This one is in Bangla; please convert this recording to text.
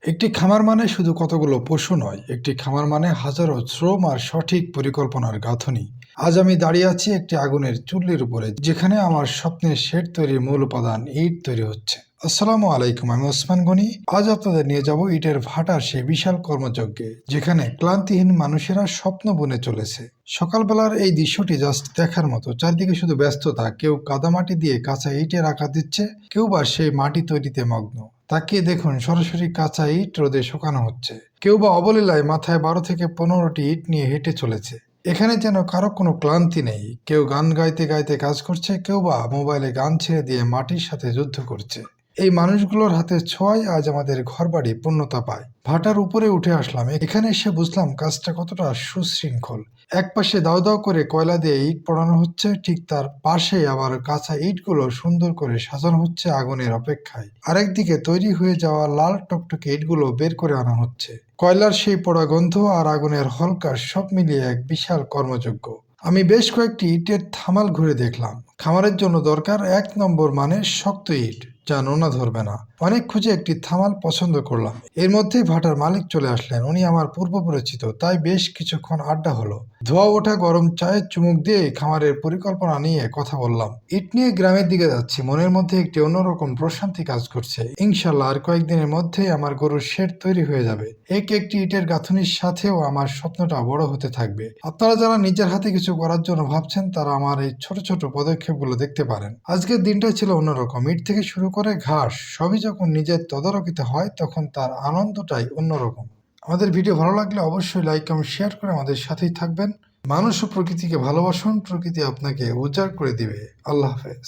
একটি খামার মানে শুধু কতগুলো পশু নয়, একটি খামার মানে হাজারো শ্রম আর সঠিক পরিকল্পনার গাঁথনি। আজ আমি দাঁড়িয়ে আছি একটি আগুনের চুল্লির উপরে, যেখানে আমার স্বপ্নের শেড তৈরির মূল উপাদান ইট তৈরি হচ্ছে। আসসালামু আলাইকুম, আমি ওসমান গনি। আজ আপনাদের নিয়ে যাব ইটের ভাটার সেই বিশাল কর্মযজ্ঞে, যেখানে ক্লান্তিহীন মানুষেরা স্বপ্ন বুনে চলেছে। সকালবেলার এই দৃশ্যটি জাস্ট দেখার মতো। চারদিকে শুধু ব্যস্ততা, কেউ কাদামাটি দিয়ে কাঁচা ইটের আকার দিচ্ছে, কেউ বা সেই মাটি তৈরিতে মগ্ন। তাকিয়ে দেখুন, সরাসরি কাঁচা ইট রোদে শুকানো হচ্ছে, কেউ বা অবলীলায় মাথায় 12 থেকে 15টি ইট নিয়ে হেঁটে চলেছে। এখানে যেন কারো কোনো ক্লান্তি নেই। কেউ গান গাইতে গাইতে কাজ করছে, কেউ বা মোবাইলে গান ছেড়ে দিয়ে মাটির সাথে যুদ্ধ করছে। এই মানুষগুলোর হাতের ছোঁয়ায় আজ আমাদের ঘরবাড়ি পূর্ণতা পায়। ভাটার উপরে উঠে আসলাম। এখানে এসে বুঝলাম কাজটা কতটা সুশৃঙ্খল। এক পাশে দাও দাও করে কয়লা দিয়ে ইট পোড়ানো হচ্ছে, ঠিক তার পাশে আবার কাঁচা ইটগুলো সুন্দর করে সাজানো হচ্ছে আগুনের অপেক্ষায়। আরেকদিকে তৈরি হয়ে যাওয়া লাল টকটকে ইটগুলো বের করে আনা হচ্ছে। কয়লার সেই পোড়া গন্ধ আর আগুনের হলকা সব মিলিয়ে এক বিশাল কর্মযজ্ঞ। আমি বেশ কয়েকটি ইটের থামাল ঘুরে দেখলাম। খামারের জন্য দরকার 1 নম্বর মানের শক্ত ইট, যা নোনা ধরবে না। অনেক খুঁজে একটি থামাল পছন্দ করলাম। এর মধ্যেই ভাটার মালিক চলে আসলেন। উনি আমার পূর্ব পরিচিত, তাই বেশ কিছুক্ষণ আড্ডা হলো। ধোয়া ওঠা গরম চায়ের চুমুক দিয়ে খামারের পরিকল্পনা নিয়ে কথা বললাম। ইট নিয়ে গ্রামের দিকে যাচ্ছি, মনের মধ্যে একটি অন্যরকম প্রশান্তি কাজ করছে। ইনশাল্লাহ আর কয়েকদিনের মধ্যেই আমার গরুর শেড তৈরি হয়ে যাবে। একটি ইটের গাঁথুনির সাথেও আমার স্বপ্নটা বড় হতে থাকবে। আপনারা যারা নিজের হাতে কিছু করার জন্য ভাবছেন, তারা আমার এই ছোট ছোট পদক্ষেপগুলো দেখতে পারেন। আজকের দিনটা ছিল অন্যরকম। ইট থেকে শুরু করে ঘাস সবই যখন নিজের তদারকিতে হয়, তখন তার আনন্দটাই অন্যরকম। আমাদের ভিডিও ভালো লাগলে অবশ্যই লাইক কমেন্ট শেয়ার করে আমাদের সাথেই থাকবেন। মানুষ ও প্রকৃতিকে ভালোবাসুন, প্রকৃতি আপনাকে উজাড় করে দিবে। আল্লাহ হাফেজ।